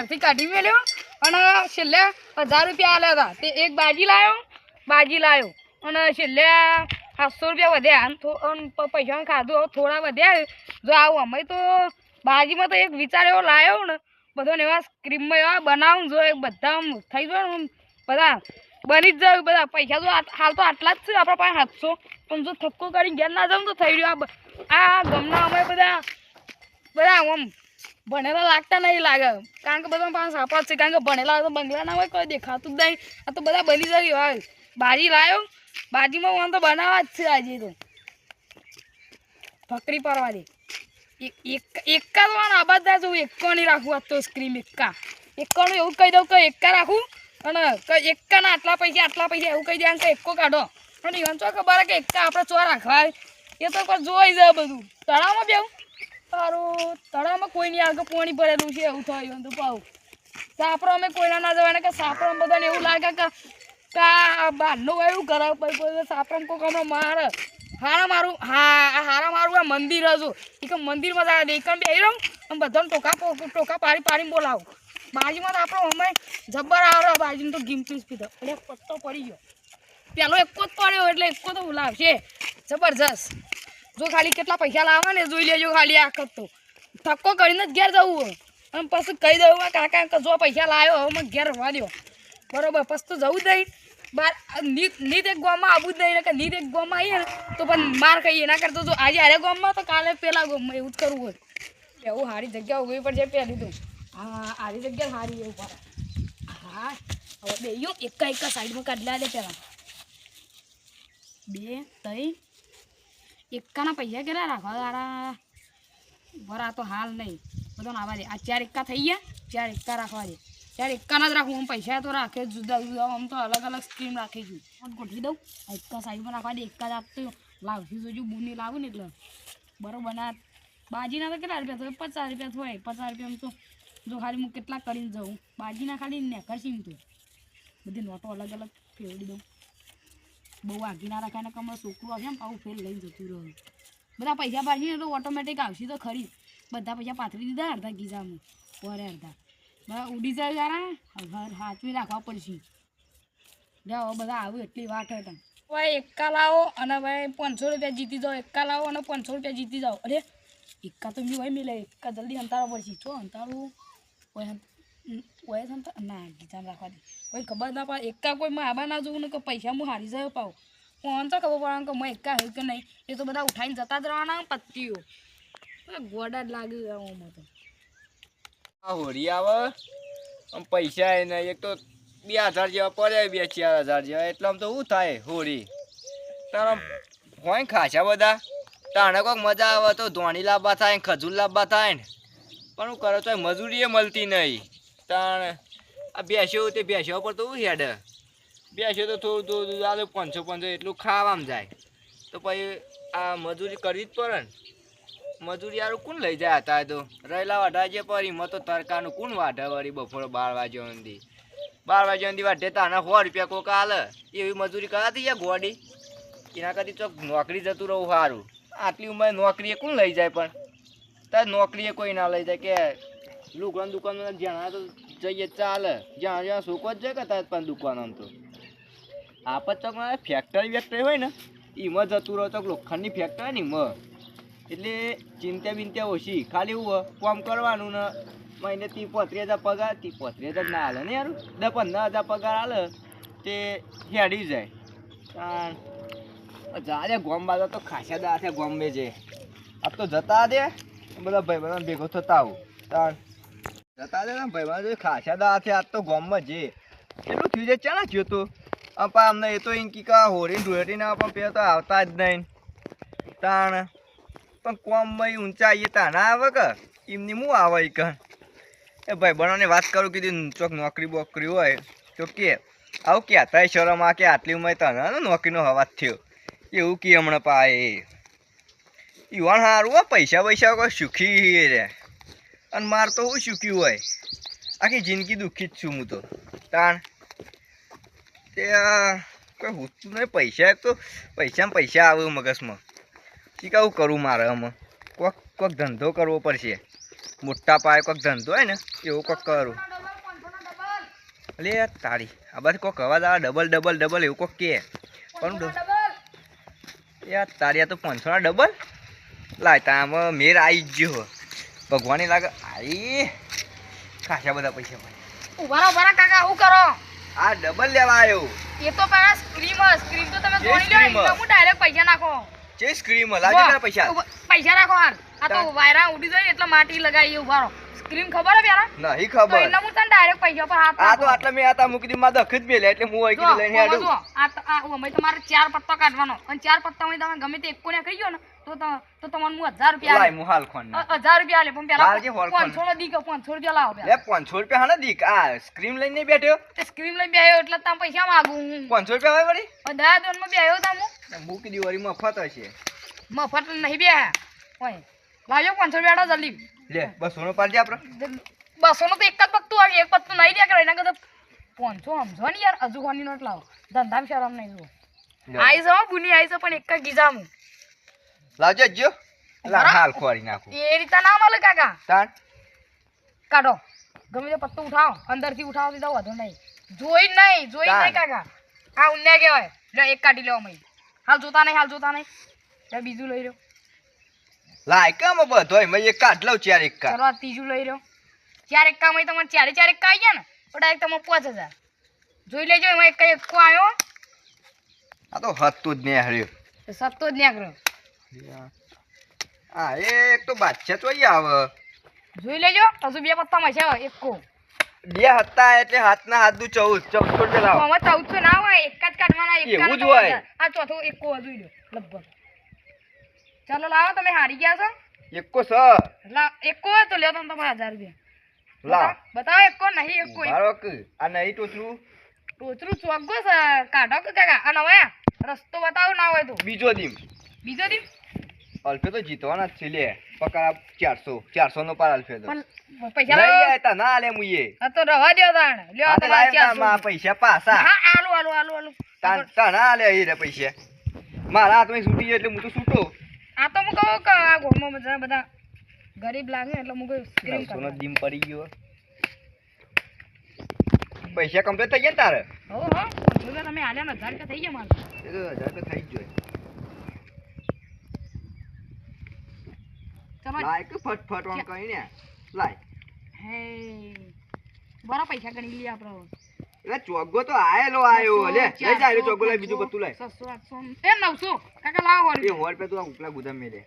ઘરથી કાઢી મેલ્યો અને છેલ્લે 1000 રૂપિયા આલ્યા હતા. તે એક બાજી લાવ્યો અને છેલ્લે 700 રૂપિયા વધ્યા. પૈસા ખાધું થોડા વધ્યા. જો આવું અમે તો બાજીમાં તો એક વિચાર એવો લાવ્યો ને, બધાને એવા સ્ક્રીમમાં એવા બનાવું જો બધા થઈ જાય ને, બધા બની જ જાય. બધા પૈસા તો હાલ તો આટલા જ છે આપણા પાસે 700, પણ જો થક્કો કરીને ઘેર ના જાઉં તો થઈ રહ્યું. આ ગમના અમે બધા આમ ભણેલા લાગતા નહીં લાગે, કારણ કે બધા પાસે સાપા છે. કારણ કે ભણેલા તો બંગલા ના હોય, કોઈ દેખાતું જ નહીં. આ તો બધા બની જાય હોય. બાજી લાવ્યો, બાજીમાં હું તો બનાવવા જ છે આજે તો ફકરી પાડવા દે. એકા તો આબાદ થાય છું, એકા નહીં રાખવું. આ તો સ્ક્રીમ એકાનું એવું કહી દઉં કે એકા રાખું અને એકાના આટલા પૈસા એવું કહી દે કે એકો કાઢો. અને ઈવન ચો ખબર કે એકા આપણે ચો રાખવા એ તો કોઈ જોઈ જાય બધું. તળાવમાં બેવું સારું, તળાવમાં કોઈ નહીં આગળ પાણી ભરેલું છે એવું થયું તો પાવું. સાપરો અમે કોઈના ના જવાના કે સાપરો બધાને એવું લાગે કે બહારનું એવું કરે. સાપરો કોઈ હમણાં મારે હારા મારું આ મંદિર હતું એ મંદિરમાં જાય દેખાણ બે રહું અને બધાને ટોકા પાડીને બોલાવું. બાજીમાં તો આપણો અમે જબ્બર આવડે. બાજીમાં તો ગીમપીસ પીધો એટલે પત્તો પડી ગયો. પેલો એકો જ પડ્યો એટલે એકો તો લાવશે જબરજસ્ત. જો ખાલી કેટલા પૈસા લાવવા ને જોઈ લેજો. ખાલી આખત તો ધક્કો કરીને જ ઘેર જવું અને પછી કહી દઉં કાકા જો પૈસા લાવ્યો હવે મને ઘેર રવા દો બરોબર. પછી તો જવું જ નહીં બાર. નીત એક ગામમાં આવવું જ નહીં કે નીત એક ગામમાં આવીએ ને તો પણ માર કહીએ. એના કરતા જો આજે હારે ગામમાં તો કાલે પેલા ગામમાં એવું જ કરવું હોય. એવું સારી જગ્યા ઉભી પડશે પહેલી તો. હા સારી જગ્યા સારી એવું પડે. હા હવે બે એકા સાઈડમાં કાઢલા દે પેલા 2 3 એકાના પૈસા કેટલા રાખવા તારા બરા તો હાલ નહીં બધાને આવવા દે. આ 4 એકા થઈ ગયા, 4 એકા રાખવા દે. 4 એકાના જ રાખું. આમ પૈસા તો રાખે જુદા જુદા, આમ તો અલગ અલગ સ્કીમ રાખીશું. ગોઠવી દઉં એકા સાઈડમાં રાખવા દે. એકા જ આપતો લાવશું જોજો બુની લાવું ને એટલે બરોબર. ના બાજીના તો કેટલા રૂપિયા થાય? 50 રૂપિયા થાય. 50 રૂપિયામાં તો જો ખાલી હું કેટલા કરીને જાઉં. બાજીના ખાલી નેકરશી તો બધી નોટો અલગ અલગ ફેરવી દઉં. બહુ આગી ના રાખાય ને કે અમારું છોકરું આવશે ને આવું ફેર લઈને જતું રહ્યું. બધા પૈસા પાછી તો ઓટોમેટિક આવશે તો ખરી. બધા પૈસા પાથરી દીધા અડધા ગીઝામાં વરે અડધા બધા ઉડી જાય જરા હાથવી રાખવા પડશે. જાઓ બધા આવું એટલી વાત હતા. ભાઈ એકા લાવો અને ભાઈ 500 રૂપિયા જીતી જાઓ. એકા લાવો અને 500 રૂપિયા જીતી જાઓ. અરે એકા તો ભાઈ મિલે. એકા જલ્દી અંતારવા પડશે. છો અંતારું કોઈ ના ગીઝામાં રાખવા દે. કોઈ ખબર ના પડે. એકા કોઈ આબા ના જોવું ને કે પૈસા હું હારી જાય પાઉં. ફોન તો ખબર પડે કે મેં એકા હોય કે નહીં. એ તો બધા ઉઠાઈને જતા જ રહેવાના પત્તીઓ. ગોડા જ લાગે એમાં તો. આ હોળી આવે પૈસા એ નહીં. એક તો 2000 જેવા પડે 2-4000 જેવા. એટલે આમ તો શું થાય હોળી તારા હોય ખાસા બધા. તાણે કોઈક મજા આવે તો ધોણી લાવવા થાય ને ખજૂર લાવવા થાય ને, પણ હું કરો તો મજૂરી એ મળતી નહીં. તાણ આ બેસ્યો તે બેસ્યો પર તો શું હેડ બેસ્યો તો થોડું દૂધ આવે 500 એટલું ખાવામાં જાય. તો પછી આ મજૂરી કરવી જ પડે ને. મજૂરી યાર કોણ લઈ જાય હતા તો રહેલા વાઢા જે પરી મત તો તરકાનું કોણ વાઢા વળી બપોરે 12 વાગ્યા સુધી 12 વાગ્યા સુધી વાઢે તાના 100 રૂપિયા કોક હાલે એવી મજૂરી કરાતી યાર ગોડી. એના કરતી ચોક નોકરી જતું રહું સારું. આટલી ઉંમરે નોકરીએ કોણ લઈ જાય? પણ તાર નોકરીએ કોઈ ના લઈ જાય કે લુકડાની દુકાનમાં જ્યાં તો જઈએ ચાલે. જ્યાં છોકરો જ જાય કે તાર પણ દુકાન આમ તો આપત ચોક ફેક્ટરી હોય ને એમાં જતું રહો. ચોક લોખંડની ફેક્ટરી ને એમાં એટલે ચિંતા બિંતા ઓછી. ખાલી એવું કામ કરવાનું ને મહિને 30-35 હજાર પગાર. 35 હજાર ના હાલે ને યાર. 10-15 હજાર પગાર હાલે તે હેડી જાય. જા ગોમ બાજુ તો ખાસા દા છે ગોમ્બે છે. આપ તો જતા દે બધા ભાઈ ભેગો થતા આવું. તાણ જતા દે ને ભાઈ ખાસા દા છે. આજ તો ગોમમાં જે એટલું થયું છે ચાલા થયું તું આપા અમને એ તો ઇંકી કા હોરી ધૂળેટીને પણ પેલા તો આવતા જ નહીં. તાણ પણ કોમમાં ઊંચા આવીએ તા ના આવે કે એમની હું આવે એ કણ એ ભાઈ બનાવને વાત કરું કીધું ચોક નોકરી બોકરી હોય તો કે આવું કહેતા શરમ આ કે આટલી ઉંમર તને નોકરીનો હવાજ થયો એવું કે હમણાં પાએ ઈવન સારું હોય પૈસા કોઈ સુખી રે. અને માર તો હું સુખી હોય આખી જિંદગી દુઃખી જ છું હું તો. તાણ તે કોઈ હોતું નહીં. પૈસા એક તો પૈસા આવે મગજમાં. શીખાવું કરું મારે આમાં કોક ધંધો કરવો પડશે. મોટા પાયે કોઈક ધંધો હોય ને એવું કોઈક કરું. અલે તારી આ બાજુ કોક અવાજ આવે ડબલ ડબલ ડબલ એવું કોક કે પણ યાર તારી આ તો 500 ના ડબલ લાય તામાં મેર આવી જ ગયો ભગવાને લાગે આઈ ખાસા બધા પૈસા મળે ઉભા કાકા હું કરો આ ડબલ લેવા આવ્યો એ તો પેલા સ્ક્રીમ તો તમે જોઈ લો એટલે હું ડાયરેક્ટ પૈસા નાખો જે સ્ક્રીમ લાગે તારા પૈસા પૈસા રાખો હાર આ તો વાયરા ઉડી જાય એટલે માટી લગાવી ઉભા રહો સ્ક્રીમ ખબર હે પેલા નહીં ખબર એટલે હું તને ડાયરેક્ટ પૈસા પર હાથ આ તો આટલા મેં આતા મૂકી દી માં દખત મેલે એટલે હું આઈ લઈને આડું આ અમે તમારે 4 પત્તા કાઢવાનો અને 4 પત્તામાં તમે ગમે તે એકોને ખાઈ ગયો ને તો તમને હું 1000 રૂપિયા લાય હું હાલ ખોન 1000 રૂપિયા આલે પણ પેલા લાલજી હોલ ખોન 500 નો દીક 500 રૂપિયા લાવો લે 500 રૂપિયા હાને દીક આ સ્ક્રીમ લઈને નહીં બેઠ્યો તે સ્ક્રીમ લઈને બેહ્યો એટલે તમે પૈસા માંગુ હું 500 રૂપિયા હોય વળી બધા દોનમાં બેહ્યો તમે મૂકી દી વળી મફત હશે મફત નહીં બેહ્યા ઓય લાજો 500 રૂપિયા જલ્દી લે 200 નો પાડજે આપણે 200 નો તો એક જ પત્તું આવી એક પત્તું નહીં દે કરે એના કરતા 500 સમજો ને યાર હજુ કોની નોટ લાવો ધંધામાં શરમ નહીં જો આઈ જાવ બુની આઈ છે પણ એક જ ગીજામું લાવજો જો લા હાલ ખોરી નાખું એ રીતા ના મળે કાકા તાણ કાઢો ગમે તે પત્તું ઉઠાવો અંદરથી ઉઠાવો દીધા વધુ નહીં જોઈ નહીં કાકા આ ઉન્યા કહેવાય લે એક કાઢી લેવા મય હાલ જોતા નહીં લે બીજું લઈ રહ્યો લાય કમ બધોય મે એક કાઢ લઉં ચાર એક કા ચલો આ ત્રીજું લઈ રહ્યો ચાર એક કા મય તમને ચારે એક કા આવી ગયા ને તો ડાયરેક્ટ તમે 5000 જોઈ લેજો એમાં એક એકો આવ્યો આ તો હતું જ ને હર્યો સત્તો જ નીકળ્યો આ એક તો બાદશાહ ચોઈ આવે જોઈ લેજો હજુ બે પત્તા માં છે એકો બે હતા એટલે હાથના હાથ દુ 14 રૂપિયા લાવો આમાં 1400 ના હોય એક જ કાઢવાના એક એવું જ હોય આ ચોથો એકો જોઈ લો લગભગ ચાલો લાવો તમે હારી ગયા છો એકો સ લા એકો તો લ્યો તમે તમારા 1000 રૂપિયા લાવ બતાવો એકો નહીં એકો મારો કે આ નહીં ટોચરું ચોગ્ગો છે કાઢો કે કાકા આ નવા રસ્તો બતાવો ના હોય તો બીજો દી અલ્ફે તો જીતવાના જ છે લે પકડા 400 નો પાર અલ્ફે તો પણ પૈસા લઈ લાવો આય તા ના લે મુયે આ તો રવા દ્યો તાણ લ્યો આ તો તમારા લાય 400 માં પૈસા પાસા હા આલુ તા ના લે ઈ રે પૈસા મારા હાથમાં છૂટી એટલે હું તો છૂટો આ તો હું કહું કે આ ગોળમાં બધા ગરીબ લાગે એટલે હું કોઈ સ્ક્રીન સોનો જીમ પડી ગયો પૈસા કમ્પ્લીટ થઈ ગયા ને તારે જો તમે આલ્યા ને 1000 રૂપિયા થઈ ગયા મારે એ તો 1000 તો થઈ જ જોઈએ ચલો લાય કે ફટફટ ઓન કઈ ને લાય હે બરા પૈસા ગણી લી આપણો એટલે ચોગ્ગો તો આયો લે લઈ જા એ ચોગ્ગો લઈ બીજું બધું લઈ 700 800 એ 900 કાકા લાવો એ હોર પે તો ઉપલા ગુદામ મેલે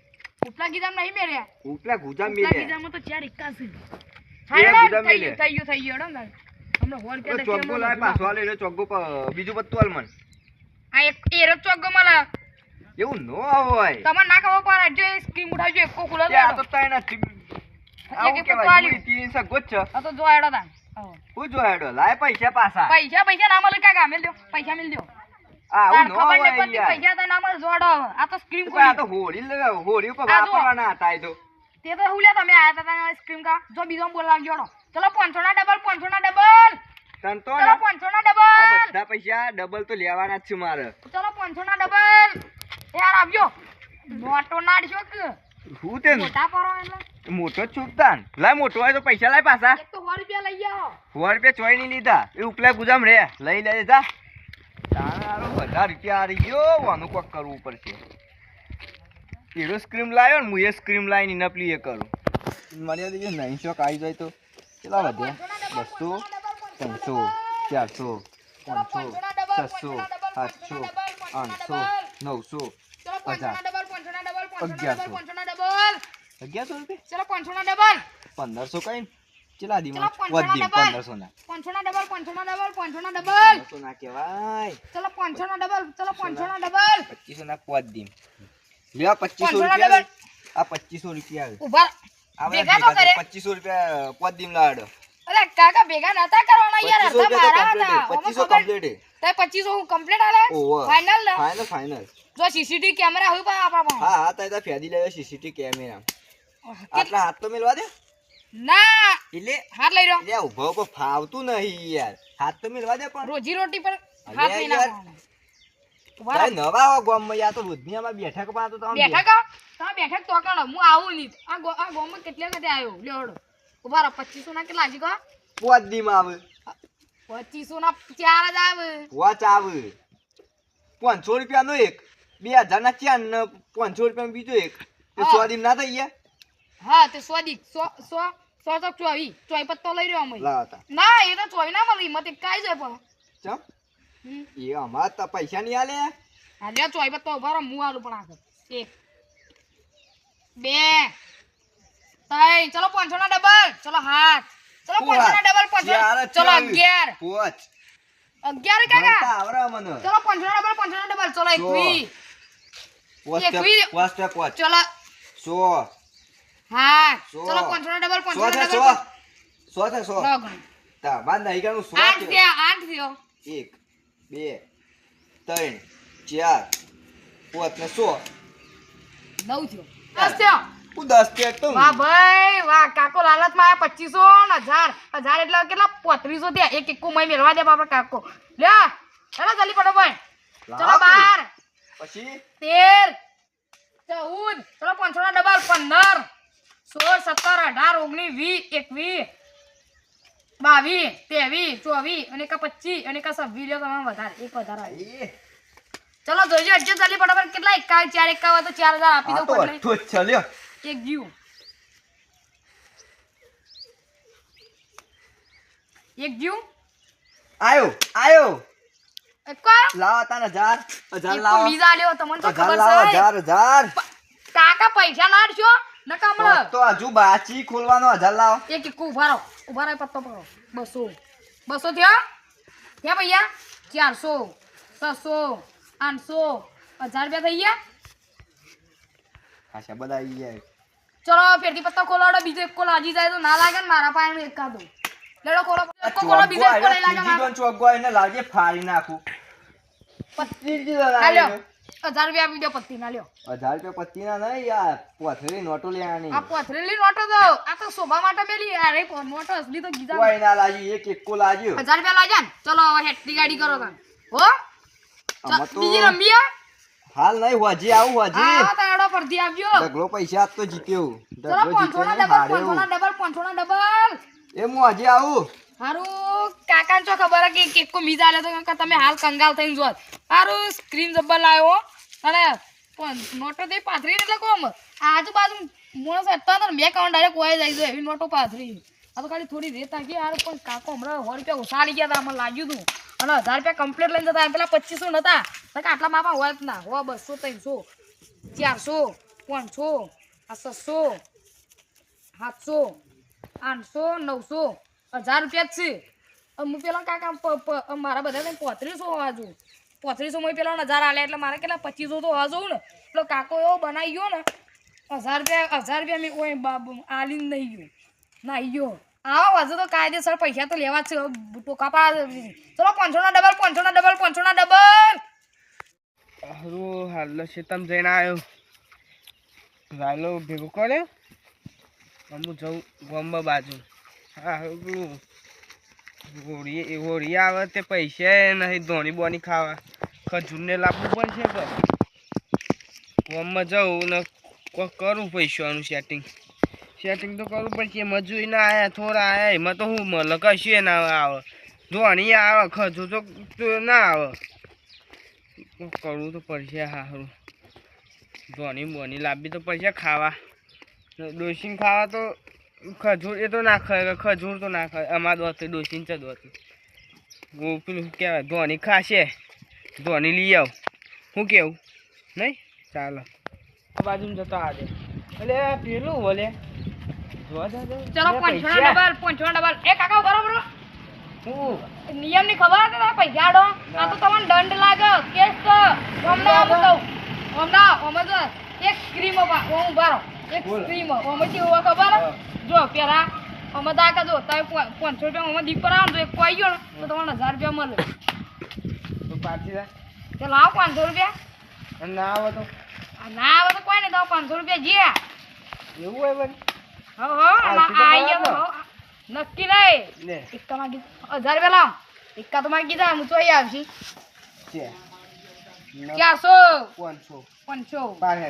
ઉપલા ગીધામ નહીં મેર્યા ઉપલા ગુદામ ઉપલા મેલે ગીધામાં તો 4 81 એ ગુદામ મેલે થઈ ગયો ને હમણે હોર પે ચોગ્ગો લાય પાછો આલે એટલે ચોગ્ગો બીજું પત્તું આલ મન આ એક એરો ચોગ્ગો માલા એવું નો હોય તમાર ના ખબર પર જો સ્ક્રીન ઉઠાવજો એકો ખુલા દે આ તો તાયના આવું કેવાય પૂરી 300 ગોચ્છ આ તો જો આડો તા હું જો હેડો લાય પૈસા પાછા પૈસા ના મળે કાકા મેલ દો પૈસા મેલ દો આ હું નો હોય યાર પૈસા તો ના મળે જોડો આ તો સ્ક્રીન કોઈ આ તો હોળી ઉપર વાપરવાના હતા એ તો તે તો હુલ્યા તમે આયા હતા સ્ક્રીન કા જો બીજો બોલવા જોડો ચલો 500 ના ડબલ તંતો ચલો 500 ના ડબલ આ બધા પૈસા ડબલ તો લેવાના જ છે મારે ચલો 500 ના ડબલ યાર આવજો મોટો નાડશો કે હું તે મોટા પરો એટલે મોટો છુપતાન લાય મોટો હોય તો પૈસા લાય પાછા એક તો 100 રૂપિયા લઈ જાઓ 100 રૂપિયા ચોઈ નહીં લીધા એ ઉપલા ગુજામ રે લઈ લે જા તારો 1000 રૂપિયા આરી ગયો વાનું કોક કરવું પડશે હીરો સ્ક્રીમ લાવ્યો ને હું એ સ્ક્રીમ લાઈને નપલી એ કરું મર્યાદા જે 900 આવી જાય તો કેટલા વધે 200 300 400 500 600 800 800 900 1100 રૂપિયા ચલો 500 ના ડબલ 1500 કઈ ચલા દી ચલો, વધી 1500 ના 500 ના ડબલ 500 ના ડબલ 500 ના ડબલ 1500 ના કહેવાય ચલો 500 ના ડબલ ચલો 500 ના ડબલ 2500 ના પોત દી લે 2500 500 ના રૂપિયા ડબલ. આ 2500 રૂપિયા આવે ઉભા આ ભેગા તો કરે 2500 રૂપિયા પોત દી લાડો અરે કાકા ભેગા નતા કરવાના યાર 2500 અડધા રૂપિયા મારા તો હતા complete. 2500 complete. તે 2500 હું કમ્પ્લીટ આલે ઓહો. ફાઇનલ ને ફાઇનલ ફાઇનલ જો સીસીટીવી કેમેરા હોય પા આપણા પાસે હા હા તા ફેદી લેજો સીસીટીવી કેમેરા આટલા હાથ તો મેલવા દે ના એટલે હાથ લઈ રહ્યો લે ઉભો ઉભો ફાવતું નહીં યાર હાથ તો મેલવા દે પણ રોજી રોટી પર અરે હાથ નહીં યાર. નાખવાના ઉભા રહો. તારે નવા આવો ગામમાં યા તો રોજનીમાં બેઠક પા તો તમે બેઠક આવો. તમે બેઠક તો કણો હું આવું નહીં આ ગોમમાં કેટલે કદે આવ્યો લ્યો હડો ઉભા રહો 2500 ના કેટલા હજી કહો પોત દીમાં આવે 2500 ના 4 જ આવે. વોચ આવે 500 રૂપિયાનો એક 2000 ના 4 ને 500 રૂપિયાનો બીજો એક તે હા. 100 દી ના થઈ ગયા હા તે 100 દી 100 તો 24 પત્તો લઈ રહ્યો અમે. લાવતા ના એ તો 24 ના મળી મત કાઈ જાય પણ. ચમ એ અમાર તો પૈસા નહીં આલે હા લે 24 પત્તો ઉભા રહો હું આલું પણ આગળ 1 2 3 ચલો 500 ના ડબલ ચલો 7 ચલો 500 ના ડબલ 500 ચલો 11 પોચ 11 કાકા ગણતા આવરા મને ચલો 500 ના ડબલ 500 ના ડબલ ચલો 21 પોચ એકવીસ. પોચ પોચ ચલો 100 હા સો. ચલો 500 ના ડબલ 500 100 ના છે ડબલ 100 છે 100 લગન તા બાદ નહીં ગણું 100 8 થયા 8 થયો 1 2 3 4 5 ને 100 9 થયો 10 થયો હું 10 કે તો વાહ ભાઈ વાહ કાકો લાલચમાં આયા 2500 ને 1000 એટલે કેટલા 3500 થયા એક એકકો મય મેળવા દે બાપા કાકો લે ચાલો જલ્દી પડો ભાઈ ચલો 12 પછી 13 14 ચલો 500 ના ડબલ 15 16 17 18 19 20 21 22 23 24 અને કા 25 અને કા 26 લ્યો તમારે વધારે એક વધારે આવ્યો. એ ચલો જોઈજો એડજસ્ટ જલ્દી ફટાફટ કેટલા 51 4 51 તો 4000 આપી આ દો તો પટલે અઠ્ઠો જ છે લ્યો એક જીવ એક જીવ આયો એક કો લાવો તાને 1000 એક લાવો બીજા લ્યો તમને તો 1000 ખબર લાવો છે 1000 કાકા પૈસા નાડશો નકા હમણાં તો હજુ બાચી ખોલવાનો 1000 લાવો એક એક ઉભા રહો પત્તો પકડો 200 200 થયા થયા ભૈયા 400 600 800 1000 રૂપિયા થઈ ગયા ખાસા બધા આવી જાય ચલો ફેરથી પત્તો ખોલાડો બીજો એક કો લાગી જાય તો ના લાગે ને મારા પાસે એક કાદો લેડો ખોલો એક કો ખોલો બીજો એક કો લઈ લાગે મારા ચોગવા એને લાગે ફાડી નાખું પત્તી ના લ્યો 1000 રૂપિયા આપી દો પત્તી ના લ્યો 1000 રૂપિયા પત્તી ના નહીં યાર પોથરી નોટો લેવાની આ પથરેલી નોટો તો આ તો શોભા માટે મેલી અરે નોટો અસલી તો ગીજા કોઈ ના લાગી એક એકો લાગ્યો 1000 રૂપિયા લાગ્યા ને ચલો હવે હેટની ગાડી કરો તમે હો આમાં તો બીજી રમીએ હાલ નહીં હોજી આવું હોજી આ તાડો પરથી આવજો ઢગલો પૈસા આજ તો જીત્યો ચલો ઢગલો 500 જીત્યો ના નહીં ડબલ 500 ના હાર્યો ડબલ 500 ના ડબલ એ હું હોજી આવું હારું કાકાને ચો ખબર હે કે કેકો મીજ આલે તો કે તમે હાલ કંગાલ થઈને જોત હારું સ્ક્રીન જબ્બર લાવ્યો અને નોટો દે પાથરી એટલે કોમ આજુબાજુ મોણસ હતા તો મેં કાઉન્ટ ડાયરેક્ટ કોઈ જાય છે એવી નોટો પાથરી આ તો ખાલી થોડી રેત નાખી યાર પણ કાકો હમણાં 100 રૂપિયા ઉછાળી ગયા હતા મને લાગ્યું હતું અને 1000 રૂપિયા કમ્પ્લીટ લઈને જતા પેલા 2500 નતા તો કે આટલા માપા હોય જ ના હો 200 300 400 500 આ 600 700 800 900 1000 રૂપિયા જ છે હું પેલા કાકા મારા બધા 3500 હોવા જોઉં 3500 માં પેલા 1000 આલ્યા એટલે મારે કેટલા 2500 તો હોવા જોઉં ને પેલો કાકો એવો બનાવી ગયો ને 1000 રૂપિયા મેં કોઈ બાબુ આલીને નહીં ગયો ના ગયો આવો હજુ તો કાયદેસર પૈસા તો લેવા જ છે તો કાપા ચલો 500 ના ડબલ 500 ના ડબલ 500 ના ડબલ હારું હાલો છે તમે જઈને આવ્યો રાયલો ભેગો કર્યો હું જઉં ગોમ્બા બાજુ હા પેલું હોળી આવે તે પૈસા નહીં ધોની બોની ખાવા ખજૂરને લાવવું પડશે કે ગોમમાં જવું ને કોક કરું પૈસાનું સેટિંગ તો કરવું પડશે મજૂરી ના આવ્યા થોડા આવ્યા એમાં તો હું મળે કશું ના આવે ધોની આવે ખજૂર તો ના આવે કરવું તો પડશે હારું ધોની બોની લાવવી તો પડશે ખાવા ડોસીને ખાવા તો ખજૂર એ તો ના ખાય ખજૂર તો ના ખાય અમારા દોસ્ત ડોસીને છે દોસ્ત હું પેલું શું કહેવાય ધોની ખાશે ધોની લઈ આવ શું કેવું નહીં ચાલો આ બાજુ જતો આજે એટલે પેલું બોલે ચલો 500 ના ડબલ 500 ના ડબલ એ કાકા બરાબર હું નિયમ ની ખબર હતી ને પૈસા આડો આ તો તમને દંડ લાગે કેસ તો હમણાં હમણાં તો એક સ્ક્રીમ હું ભરો એક સ્ક્રીમ અમે કેવું ખબર જો પેલા અમે તો આ જો તમે 500 રૂપિયા અમે દીપ પર આવો એક કોઈ ગયો ને તો તમને 1000 રૂપિયા મળે તો પાછી જા ચાલો આવો 500 રૂપિયા અને ના આવે તો ના આવે તો કોઈ નહીં તો 500 રૂપિયા જ્યાં એવું હોય બને નક્કી નહીં લે એકા માં 1000 રૂપિયા લાવ એકા તો માં કીધા હું તો અહીં આવશે છે 400 500 500 બારે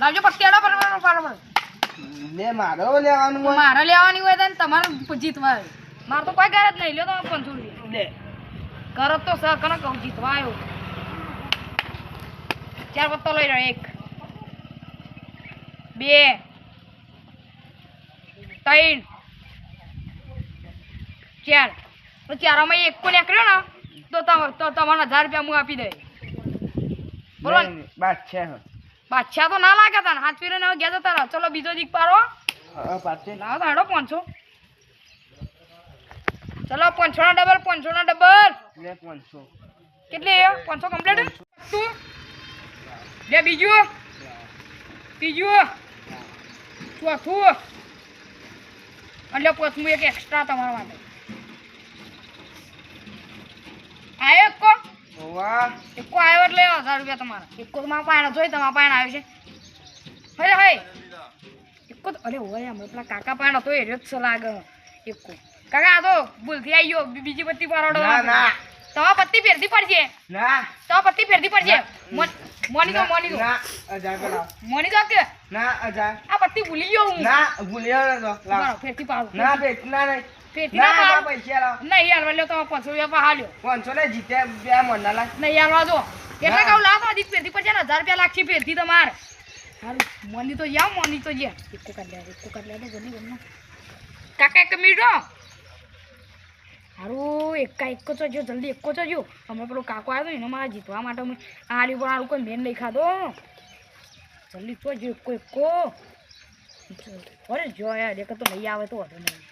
લાવજો પટ્ટી આડો બરાબર લે મારો લેવાનું હોય મારે લેવાની હોય તો તમારે જીતવા મારે તો કોઈ ઘર જ નહીં લ્યો તમે 500 રૂપિયા લે ઘર જ તો સહ કને કહું જીતવા આવ્યો 4 પત્તો લઈ રહ્યો 1 2 3 4 તો ચારામાં એક કો નીકળ્યો ને તો તમારે 1000 રૂપિયા હું આપી દઈ બોલો ને બાદશાહ તો ના લાગે તને હાથ ફેરે ને ગયા જતા રહો ચલો બીજો દીક પાડો લાવો તો હેડો 500 ચલો 500 ના ડબલ 500 ના ડબલ લે 500 કેટલી 500 કમ્પ્લીટ તું લે બીજું ચોથું એટલે પાંચમું એક એક્સ્ટ્રા તમારા માટે આયો એકો વાહ એકો આવ્યો એટલે 1000 રૂપિયા તમારા એકો તમારા પાસે જોઈ તમારા પાસે આવ્યો છે અરે હે એકો અરે ઓય અમે પેલા કાકા પાસે તો એ જ છે લાગે એકો કાકા આ તો ભૂલથી આવી ગયો બીજી પત્તી પાડો ના તમારા પત્તી ફેરતી પડશે ના તમારા પત્તી ફેરતી પડશે મોની તો ના અજા પેલા મોની તો કે ના અજા આ પત્તી ભૂલી ગયો હું ના ભૂલ્યો ન તો બરાબર ફેરતી પાડો ના બેટના નહીં ફેરતી ના ના પાડો પૈસા લાવ નહીં યાર લ્યો તમે 500 રૂપિયા પા હાલ્યો 500 ને જીત્યા બે મંડા લાગ નહીં યાર વાજો એટલે કહું લાવ તો દીક ફેરતી પડશે ને 1000 રૂપિયા લાગશે ફેરતી તમારે હારું મોની તો જાવ મોની તો જે એકો કાઢ લે તો જલ્દી કાકા એક મિનિટ હારું એકો તો જો જલ્દી એકો તો જો અમે પેલો કાકો આવ્યો એનો મારા જીતવા માટે અમે આડી પર આરું કોઈ મેન નહીં ખાધો જલ્દી તો જો એકો અરે જો યાર એક તો નહીં આવે તો વધુ નહીં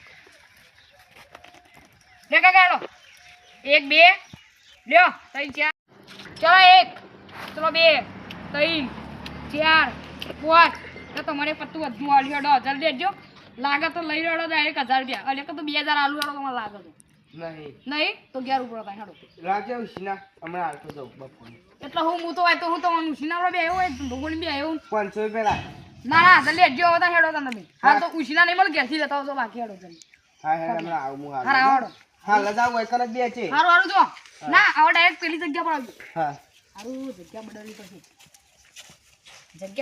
લે કાકા હેડો 1 2 લ્યો 3 4 ચલો 1 ચલો 2 3 4 5 તો તમારે પત્તું વધુ આલ્યો ડો જલ્દી દેજો લાગે તો લઈ લેડો ડાયરેક્ટ 1000 રૂપિયા એટલે કે તો 2000 આલુ વાળો તમારે લાગે તો નહીં તો 11 ઉપર થાય હેડો રાજા ઉસીના હમણાં હાલતો જાઉં બપોર એટલે હું તો હોય તો હું તમને ઉસીના બે આવ્યો હોય ભગવાન બી આવ્યો 500 રૂપિયા લાગ ના જલ્દી દેજો હવે હેડો તમે હા તો ઉસીના નહીં મળે ઘેરથી લેતા આવજો બાકી હેડો જલ્દી હા હમણાં આવું હું હારા આવડો હા લજાવ હોય કર બે છે હારું જો ના આવો ડાયરેક્ટ પેલી જગ્યા પર આવજો હા હારું જગ્યા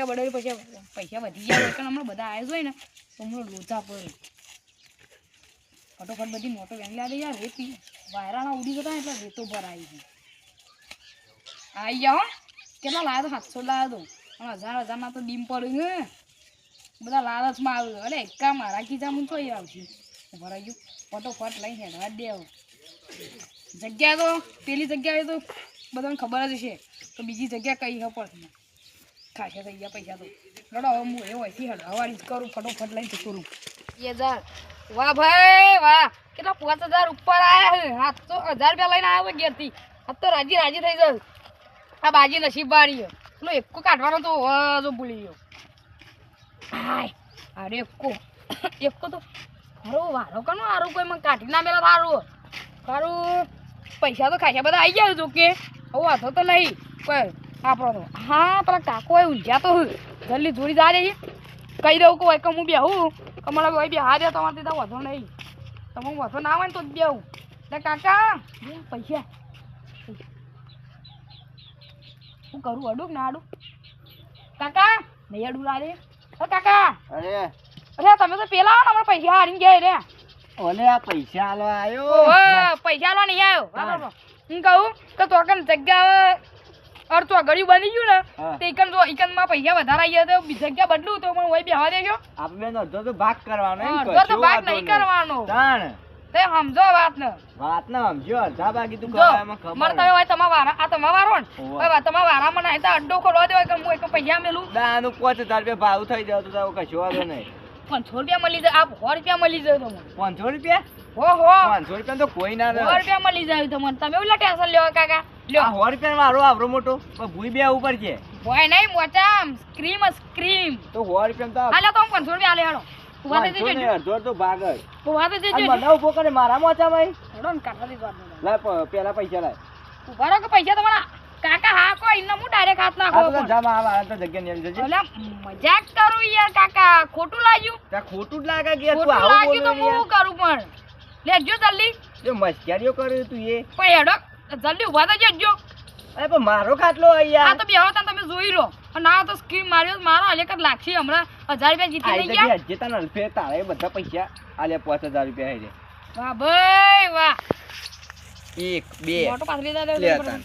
બદલવી પછી પૈસા વધી જાય એટલે હમણાં બધા આવ્યા હોય ને તો હમણાં લોચા પડે ફટોફટ બધી મોટો વેંગલી આવી યાર રેતી વાયરાના ઉડી જતા એટલે રેતો પર આવી ગયા હો કેટલા લાવ્યા તો 700 લાવ્યા તો 1000 ના તો ડીમ પડ્યું ને બધા લાલચમાં આવ્યું અરે એકા મારા ખીચામાં તો આવશે ભરાઈ ગયું ફટોફટ લઈ હેડવા દે જગ્યા તો પેલી જગ્યાએ તો બધાને ખબર જ છે તો બીજી જગ્યા કઈ ન પડશે ખાશે થઈ ગયા પૈસા તો લડો હવે હું એવો અહીંથી હવારી કરું ફટોફટ લઈને જતો રહું 2000 વાહ ભાઈ વાહ કેટલા 5000 ઉપર આવ્યા હાથ તો 1000 રૂપિયા લઈને આવ્યો ઘેરથી હાથ તો રાજી થઈ જાય આ બાજી નસીબ વાળી પેલો એકો કાઢવાનો તો જો ભૂલી ગયો હાય અરે એકો તો હારું વારો કનો હારું કોઈ મને કાઢી ના મેલા હારું પૈસા તો ખાસા બધા આવી ગયા જો કે હવે વાંધો તો નહીં કોઈ આપણો તો હા પેલા કાકો એ ઊંઝ્યા તો જલ્દી જોડી જા જઈએ કહી દઉં કે કે હું બેહું કમળા ભાઈ બે હા દે તમારે તો વધો નહીં તમે વધો ના આવે ને તો જ બેહું એટલે કાકા પૈસા હું કરું અડું ના અડું કાકા નહીં અડું લાગે કાકા અરે તમે તો પેલા આવો ને અમારે પૈસા હારીને ગયા રે ઓલે આ પૈસા આલવા આવ્યો પૈસા આલવા નહીં આવ્યો હું કહું કે તો કન જગ્યા અડધો ગળ્યું બની ગયું ને તે ઈકન માં પૈસા વધારે આવી ગયા તો જગ્યા બદલું તો મને વહી બેહવા દેજો આપણે અડધો તો ભાગ કરવાનો અડધો તો ભાગ નહીં કરવાનો તે સમજો વાત ને સમજો અડધા બાકી તું કરવામાં ખબર મને તમે હોય તમારા વારા આ તમારા વારો ને હવે તમારા વારામાં નહીં તો અડ્ડો ખોલવા દેવાય કે હું એક પૈસા મેલું દાનું 5000 રૂપિયા ભાવ થઈ જાવ તો કશો વાંધો નહીં 500 રૂપિયા મળી જાય આ 100 રૂપિયા મળી જાય તમને 500 રૂપિયા હો 500 રૂપિયા તો કોઈ ના 100 રૂપિયા મળી જાય તમને તમે ઓલા ટેન્શન લેવા કાકા લ્યો 100 રૂપિયા મારો આવરો મોટો ભૂઈ બે ઉપર છે ભોય નહીં મોટા સ્ક્રીમ તો 100 રૂપિયા તો હાલે તો 500 રૂપિયા હાલે હેડો ઉભા થઈ જજો અડધો તો ભાગ જ ઉભા થઈ જજો મને ઉભો કરે મારા મોચા ભાઈ હેડો ને કાઢવા દીધો લા પેલા પૈસા લાય ઉભા રહો કે પૈસા તમારા કાકા હા કોઈ ઇન્ના હું ડાયરેક્ટ હાથ નાખો આ તો જામા આ તો જગ્યા ને જજે ઓલા મજાક કરું યાર કાકા ખોટું લાગ્યું તા ખોટું જ લાગે કે તું ખોટું આવું લાગ્યું તો બોલે હું કરું પણ લેજો જલ્દી એ મસ્કરીઓ કરે તું એ પણ હેડો જલ્દી ઉભા થઈ જજો અરે પણ મારો ખાટલો આ યાર તો બેહો તા તમે જોઈ લો ના તો સ્કીમ માર્યો મારો હલે કદ લાગશે હમણાં 1000 રૂપિયા જીતી લઈ ગયા જે તને અલ્ફે તારે બધા પૈસા આલે 5000 રૂપિયા હે વાહ ભાઈ વાહ. 1 2 મોટો પાછળ લીધા દે. લે તાન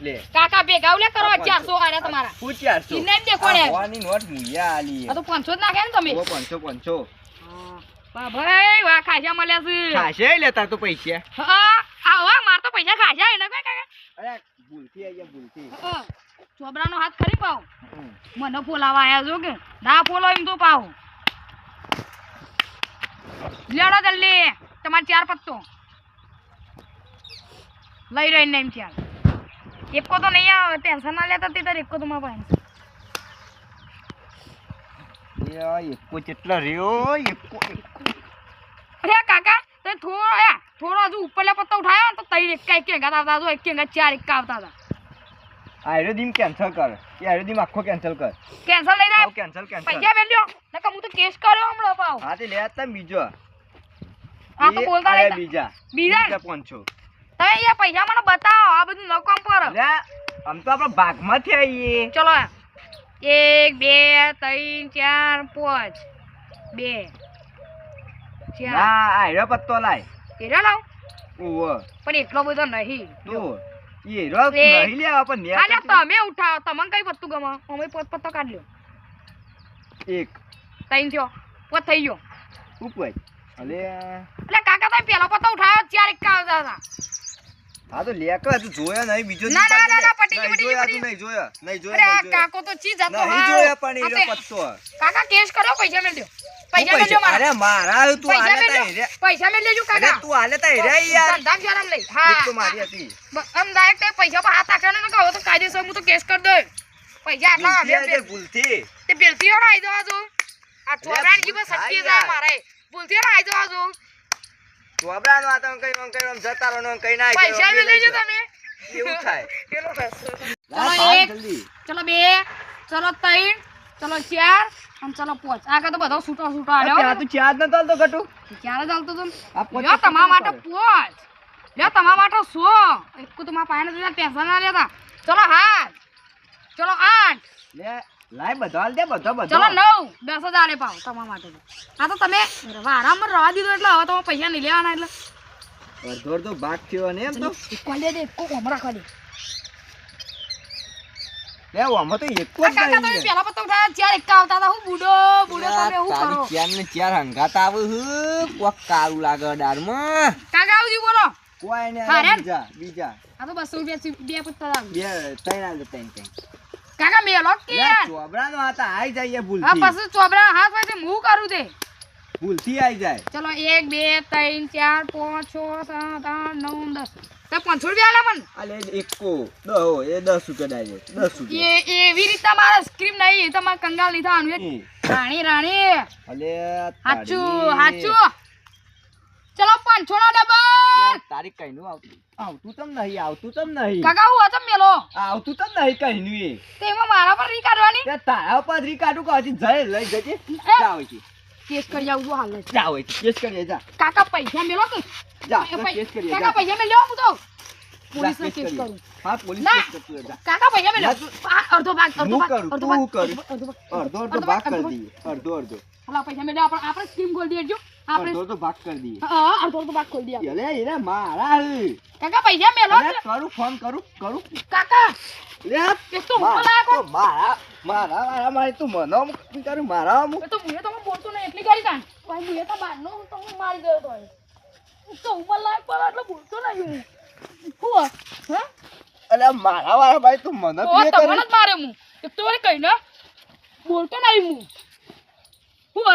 લે કાકા ભેગા લે કરો 400 આર્યા તમારા. હું 400 ઈને જ દેખો ને. વાની નોટ મુયા આલી આ તો 500 જ નાખે ને તમે. 500 વાહ ભાઈ વાહ ખાસા મળ્યા છે. ખાશે લેતા તો પૈસા હા આવા માર તો પૈસા ખાસા એને કઈ કાકા. અરે ભૂલથી આયા ભૂલથી હા ચોબરાનો હાથ ખરી પાવ. મને ફોલાવા આયા છો કે ના ફોલો એમ તો પાવ. લેડો જલ્દી તમાર 4 પત્તો લઈ રહીને એમ ચાલ. એકો તો નહીં આવે ટેન્શન ના લેતા તે તાર એકો તો માં પાસે. એકો કેટલા રહ્યો એકો અરે કાકા તે થોડો હજુ ઉપરલા પત્તો ઉઠાયો ને તો તઈ એક કેંગા આવતા જો એક કેંગા 4 એકા આવતા હતા. આયરો દીમ કેન્સલ કર એ આયરો દીમ આખો કેન્સલ કર કેન્સલ લઈ જા. કેન્સલ પૈસા મેલ્યો નકર હું તો કેસ કર્યો હમણાં પાવ. હા તે લે તા બીજો આ તો બોલતા એ નહીં. બીજા 500 તમે અહીંયા પૈસા મને બતાવો આ બધું ન કામ પર. લે આમ તો આપણા ભાગમાંથી આવીએ ચલો 1 2 3 4 5 2 4 ના આયરો પત્તો લાય એરા લાવ ઓવો પણ એટલો બધો નહીં. તો એ રોક નહીં લેવા પણ ને આલે તમે ઉઠાવો તમને કઈ પત્તું ગમે અમે પત્તો કાઢ લ્યો. 1 3 થયો 5 થઈ ગયો. ઉપર અલે એટલે કાકા તમે પેલો પત્તો ઉઠાવ્યો 4 એકા આવતા હતા. હા તો લેક તું જોયો નહીં બીજો ના, ના, ના, ના, પટી ગયું, નહીં પટી જોયા તું ગયું. નહીં જોયા અરે આ કાકો તો ચીજ હતો નહીં જોયા પણ એ પત્તો કાકા કેસ કર્યો પૈસા મેલ્યો. પૈસા મેલ્યો મારા. અરે મારા તું પૈસા આલે તા મેલ્યો પૈસા મેલ્યો જો અરે કાકા. તું આલે તા રે યાર ધંધા શરમ લઈ. એક હા તો મારી હતી આમ ડાયરેક્ટ તે પૈસા પર હાથ આખ્યો ને કહો તો કાયદેસર હું તો કેસ કરી દઉં. પૈસા આટલા આવે ભૂલથી તે બેલતી ઓર આઈ જવા જો. આ ચોરાણ જી બસ સચ્ચી જાય મારે. ભૂલતી ઓર આઈ જવા જો. ચોબરાનો આ તો કઈ જતા રહો કઈ ના પૈસા મેં લેજો તમે. એવું થાય પેલો ચલો ચલો 1 ચલો 2 ચલો 3 ચલો 4 અને ચલો 5. આગળ તો બધો છૂટો છૂટો આલ્યો. પેલા તું ચાર ન ચાલતો ગટુ ક્યારે ચાલતો તો આ પોચ લ્યો તમારા માટે 5 લ્યો તમારા માટે 100 એક તો મારા પાયને દીધા પૈસા ના લેતા. ચલો 7 ચલો 8 લે લાય બધો હાલ દે બધો બધો ચલો 9 10 જ આલે પાવ તમારા માટે. આ તો તમે વારામાં રવા દીધો એટલે હવે તમે પૈસા નહીં લેવાના એટલે અડધો અડધો ભાગ થયો ને એમ તો કોણ દે દે કો હમરા ખાલી. લે આમાં તો એક જ આ કાકા તમે નહીં પેલા પત્તો ઉઠાયા 4 એકા આવતા હતા. હું બુડો તમે હું કરો ચાર ને ચાર હંગાત આવે કોક કારું લાગે ડારમાં કાકા આવજી બોલો. કોઈ ને હા, રેન. બીજા આ તો 200 રૂપિયા બે પત્તા લાવ. બે ત્રણ આલે ત્રણ કાકા મેલો કે યાર. ચોબરાનો હાથ આઈ જાય આ ભૂલથી પછી ચોબરા હાથ વાતે હું કરું તે. ભૂલથી આઈ જાય ચલો 1 2 3 4 5 6 7 8 9 10 તે 500 રૂપિયા આલે મને. અલે એકો દો એ 10 રૂપિયા ડાયરેક્ટ 10 રૂપિયા એવી રીતે મારા સ્ક્રીમ નહીં તમારે કંગાલ નહીં થવાનું. એ, રાણી અલે હાચું હાચું. ચલો 500 નો ડબલ. તારી કઈ નું આવતું તમ નહીં કાકા હું હતો મેલો આવતું તમ નહીં કઈ નું એ તેમાં મારા પર રી કાઢવાની. તે તારા પર રીકાટું કહી જઈ લઈ જજે જા હોય છે કેસ કરી આવું જો હાલ જા હોય છે કેસ કરીએ જા કાકા પૈસા મેલો કે જા કેસ કરીએ કાકા જા પૈસા મેલ્યો હું તો પોલીસ જા, ને કેસ કેસ કરીએ. કરું. હા પોલીસ ના. કેસ કરતું જા કાકા પૈસા મેલ્યો. ના, આ અડધો ભાગ અડધો હું ભાગ કરું, અડધો તું ભાગ કરું. અડધો ભાગ અડધો ભાગ કરી દઈએ અડધો હલા પૈસા મેલ્યો આપણે સ્કીમ ખોલી દેજો આપણે. અડધો ભાગ કરી દઈએ હા અડધો ભાગ ખોલી દે. અલે એને મારા હે. કાકા પૈસા મેલો અરે કરું ફોન કરું કાકા લે એક તો ઉપર લાગો. તો મારા મારી તું મને કરું મારા એ તો મુએ તમે બોલતો નહીં એટલી કરી કાન ભાઈ મુએ તો બારનો તો હું મારી ગયો તો ઉપર લાગ પર એટલે બોલતો નહીં હું હે અલે મારા ભાઈ તું મને તો પ્લે તમને કરે જ મારે હું એક તો કઈ ને બોલતો નહીં હું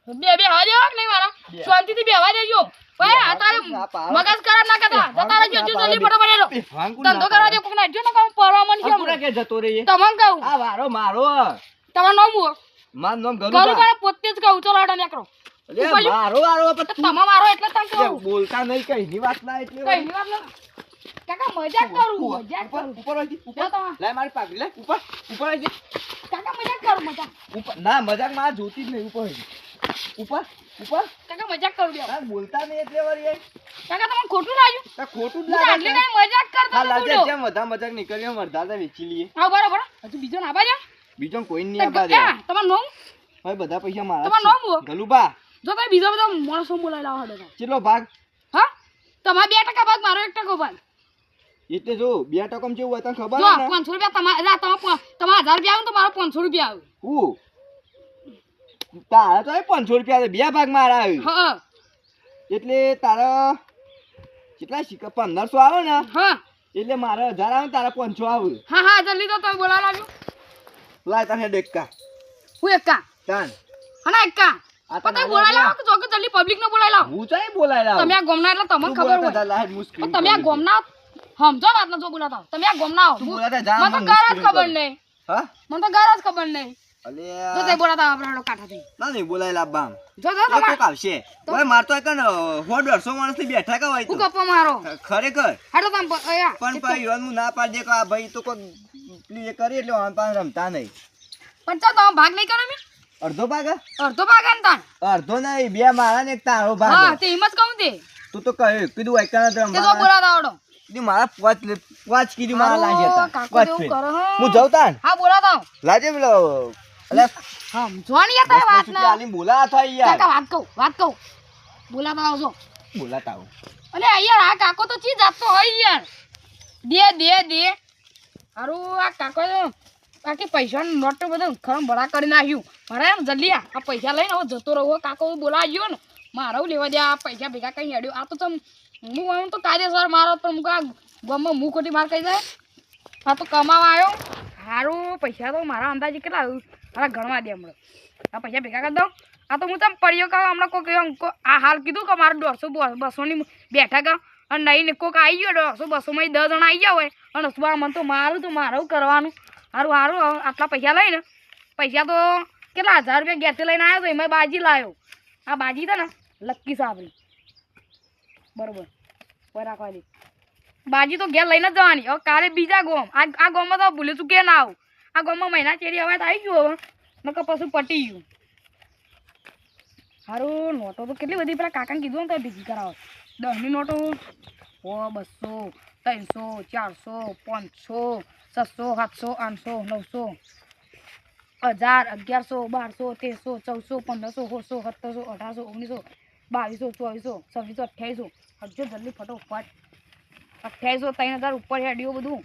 હું બે હાજર નહીં મારા શાંતિથી બેવા દેજો ભાઈ આ તારે મગજ ખરાબ ના કરતા જતા રહેજો જલ્દી ફટાફટ એનો ધંધો કરવા દે કોક ના જો ને કામ પરવામણ છે પૂરા કે જતો રહીએ તમને કહું આ વારો મારો તમારું નામ હું માર નામ કરું ગરુબા પણ પોતે જ કહું ચલો આડા નીકળો અલે મારો વારો પણ તું તમે મારો એટલે તને કહું બોલતા નહીં કઈ ની વાત ના એટલે કઈ ની વાત ના કાકા મજાક કરું મજાક કરું ઉપર આવી ઉપર જા તમે. લે મારી પાઘડી લે ઉપર આવી કાકા મજાક કરું મજાક ઉપર ના મજાક માં જોતી જ નહીં ઉપર આવી ઉપર કાકા મજાક કરું બે ના બોલતા નહીં એટલે વળી કાકા તમને ખોટું લાગ્યું તા ખોટું જ હું તો આટલી લાગે કઈ મજાક કરતો હા હતો લાગે બોલો. જેમ બધા મજાક નીકળ્યો મરદાદા વેચી લઈએ હા બરાબર હજુ બીજો ના આવા બીજો કોઈ નહીં આબા દે તમારું નામ હવે બધા પૈસા મારા તમારું નામ જ છે. ગલુબા જો ભાઈ બીજા બધા માણસો બોલાવી લાવો હડો કેટલો ભાગ હા તમારે 2% ભાગ મારો 1% ભાગ એટલે જો 2 ટકમ જેવું હોય તને ખબર જો ને 500 રૂપિયા તમારા 1000 રૂપિયા આવે ને તો મારો 500 રૂપિયા આવે હું તારા તો 500 રૂપિયા છે, 2 ભાગ મારા આવે હા એટલે તારા કેટલા સિક્કા 1500 આવે ને હા એટલે મારા 1000 આવે ને તારા 500 આવે. હા હા જલ્દી તો તમે બોલાવી લાવજો લાય તને ડેક્કા હું એકા તાન અને એકા આ પતા બોલાવી લાવો કે જો કે જલ્દી પબ્લિક ને બોલાવી લાવો હું ચાઈ બોલાય લાવ તમે આ ગોમના એટલે તમને ખબર હોય લાય મુશ્કેલ પણ તમે આ ગોમના સમજો વાત ન જો બોલાતા તમે આ ગોમના તું બોલાતા જા મને તો ગાર જ ખબર નહીં હા મને તો ગાર જ ખબર નહીં અલે જો તે બોલાતા આપણે કાઠા થઈ ના નહીં બોલાય લાવ બામ જો જો એ તમે કોક આવશે ઓય માર તો કન 100 માણસ થી બેઠા કા હોય હું તો ગપ્પો મારો ખરેખર હાડો તમે અયા પણ ભાઈ યોનું ના પાડ દે કે આ ભાઈ તો કોઈ પ્લીઝ કરી એટલે આમ પાન રમતા નહીં પણ ચા તમે ભાગ નહીં કરો મે અડધો ભાગ અડધો ભાગ આનતા અડધો નહીં બે મારા ને એક તારો હા ભાગ તે હિંમત કહું તે તું તો કહ્યું કીધું એકતા તે જો રમવા બોલાતા આવડો કીધું મારા પાંચ કીધું મારા લાંજે હતા કાકો પાંચ જેવું ફેર. કરો હો. હું જાઉં તાન હા બોલાતા આવો. લાજે પેલો અલે સમજવાની યાર તમે વાત ના આલી બોલા થાય યાર કાકા વાત કહું બોલાતા આવજો બોલાતા આવું અલે યાર આ કાકો તો ચી જાતતો હોય યાર દે હારું આ કાકો તો બાકી પૈસાનું નોટ તો બધું ખરમ ભરા કરી નાખ્યું ભરાય ને જલ્દી આ પૈસા લઈને હવે જતો રહો કાકો બોલાવી ગયો ને મારો લેવા દે આ પૈસા ભેગા કઈ હેડ્યો આ તો તમ હું આમ તો કાયદેસર મારો પણ મુક આ ગામમાં મું ખોટી માર કહી જાય આ તો કમાવા આવ્યો હારું પૈસા તો મારા અંદાજે કેટલા આવ્યું મારા ગણવા દે હમણાં આ પૈસા ભેગા કરી દઉં આ તો હું તમે પડ્યો કહું હમણાં કોઈક આ હાલ કીધું કે મારે 150 200ની બેઠા કા અને નહીં ને કોઈક આવી ગયો 100 200 માં 10 જણા આવી ગયા હોય અને સુબા મને તો મારું કરવાનું હારું આટલા પૈસા લઈને પૈસા તો કેટલા 1000 રૂપિયા ગેસથી લઈને આવ્યો તો એમાં બાજી લાવ્યો આ બાજી છે ને લક્કી સાબરી બરોબર કોઈ રાખવા દે બાજી તો ઘેર લઈને જ જવાની હવે કાલે બીજા ગોમ આ ગોમમાં તો ભૂલે ચૂકે ના આવું આ ગોમમાં મહિના ચેરી હવે તો આવી ગયું હવે નકર પછી પટી ગયું હારું નોટો તો કેટલી બધી પેલા કાકાને કીધું ને તો ભેગી કરાવો 10ની નોટો 100 200 300 400 500 600 700 800 900 1000 1100 1200 1300 1400 1500 1600 2200 2400 2600 2800 હજુ જલ્દી ફટોફટ 2800 3000 ઉપર હેડ્યો બધું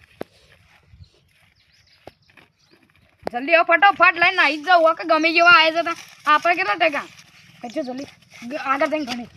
જલ્દી હવે ફટોફટ લઈને આવી જ જાવ કે ગમે જેવા આવે છે આપણે કેટલા ટકા હજુ જલ્દી આગળ જઈને ગણી